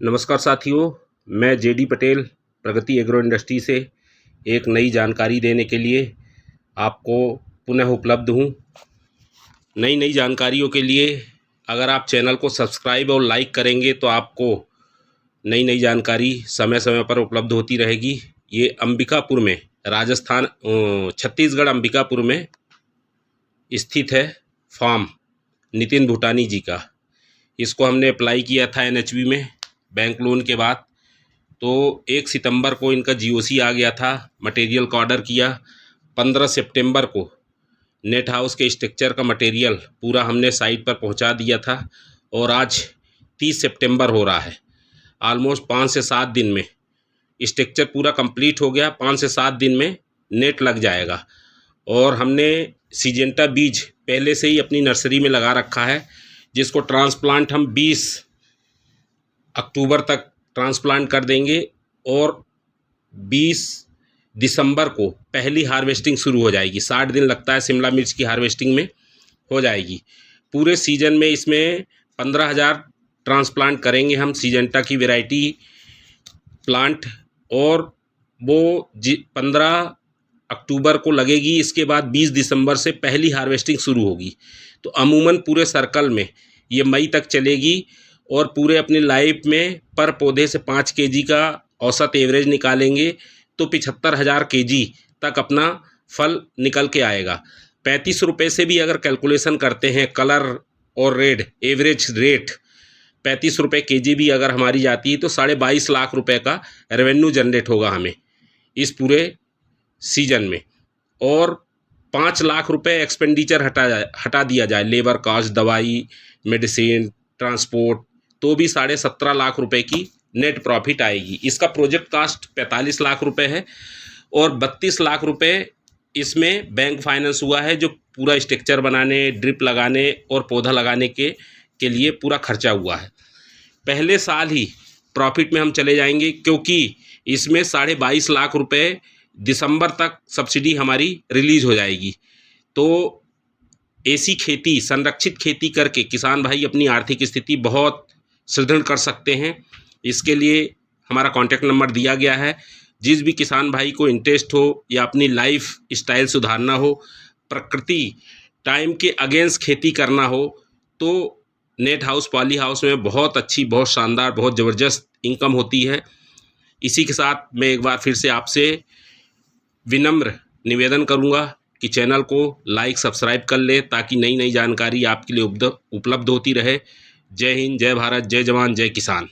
नमस्कार साथियों, मैं जेडी पटेल प्रगति एग्रो इंडस्ट्री से एक नई जानकारी देने के लिए आपको पुनः उपलब्ध हूँ। नई जानकारियों के लिए अगर आप चैनल को सब्सक्राइब और लाइक करेंगे तो आपको नई जानकारी समय समय पर उपलब्ध होती रहेगी। ये अंबिकापुर में राजस्थान छत्तीसगढ़ अंबिकापुर में स्थित है फार्म नितिन भूटानी जी का। इसको हमने अप्लाई किया था एनएचबी में बैंक लोन के बाद। तो 1 सितंबर को इनका जीओसी आ गया था। मटेरियल का ऑर्डर किया। 15 सितंबर को नेट हाउस के स्ट्रक्चर का मटेरियल पूरा हमने साइट पर पहुंचा दिया था और आज 30 सितंबर हो रहा है। ऑलमोस्ट 5 से 7 दिन में स्ट्रक्चर पूरा कंप्लीट हो गया। 5 से 7 दिन में नेट लग जाएगा। और हमने सिजेंटा बीज पहले से ही अपनी नर्सरी में लगा रखा है, जिसको ट्रांसप्लांट हम 20 अक्टूबर तक ट्रांसप्लांट कर देंगे और 20 दिसंबर को पहली हार्वेस्टिंग शुरू हो जाएगी। 60 दिन लगता है शिमला मिर्च की हार्वेस्टिंग में, हो जाएगी। पूरे सीजन में इसमें 15,000 ट्रांसप्लांट करेंगे हम सिजेंटा की वैरायटी प्लांट, और वो 15 अक्टूबर को लगेगी। इसके बाद 20 दिसंबर से पहली हार्वेस्टिंग शुरू होगी। तो अमूमन पूरे सर्कल में ये मई तक चलेगी और पूरे अपनी लाइफ में पर पौधे से 5 केजी का औसत एवरेज निकालेंगे तो 75,000 केजी तक अपना फल निकल के आएगा। 35 रुपये से भी अगर कैलकुलेशन करते हैं कलर और रेड एवरेज रेट 35 रुपये केजी भी अगर हमारी जाती है तो 22.5 लाख रुपए का रेवेन्यू जनरेट होगा हमें इस पूरे सीजन में। और 5 लाख रुपए एक्सपेंडिचर हटा दिया जाए, लेबर कॉस्ट, दवाई, मेडिसिन, ट्रांसपोर्ट, तो भी 17.5 लाख रुपए की नेट प्रॉफिट आएगी। इसका प्रोजेक्ट कास्ट 45 लाख रुपए है और 32 लाख रुपए इसमें बैंक फाइनेंस हुआ है, जो पूरा स्ट्रक्चर बनाने, ड्रिप लगाने और पौधा लगाने के लिए पूरा खर्चा हुआ है। पहले साल ही प्रॉफिट में हम चले जाएंगे, क्योंकि इसमें 22.5 लाख रुपए दिसंबर तक सब्सिडी हमारी रिलीज हो जाएगी। तो ऐसी खेती, संरक्षित खेती करके किसान भाई अपनी आर्थिक स्थिति बहुत सुदृढ़ कर सकते हैं। इसके लिए हमारा कॉन्टैक्ट नंबर दिया गया है। जिस भी किसान भाई को इंटरेस्ट हो या अपनी लाइफ स्टाइल सुधारना हो, प्रकृति टाइम के अगेंस्ट खेती करना हो, तो नेट हाउस पॉली हाउस में बहुत अच्छी, बहुत शानदार, बहुत ज़बरदस्त इनकम होती है। इसी के साथ मैं एक बार फिर से आपसे विनम्र निवेदन करूंगा कि चैनल को लाइक सब्सक्राइब कर ले, ताकि नई जानकारी आपके लिए उपलब्ध होती रहे। जय हिंद, जय भारत, जय जवान, जय किसान।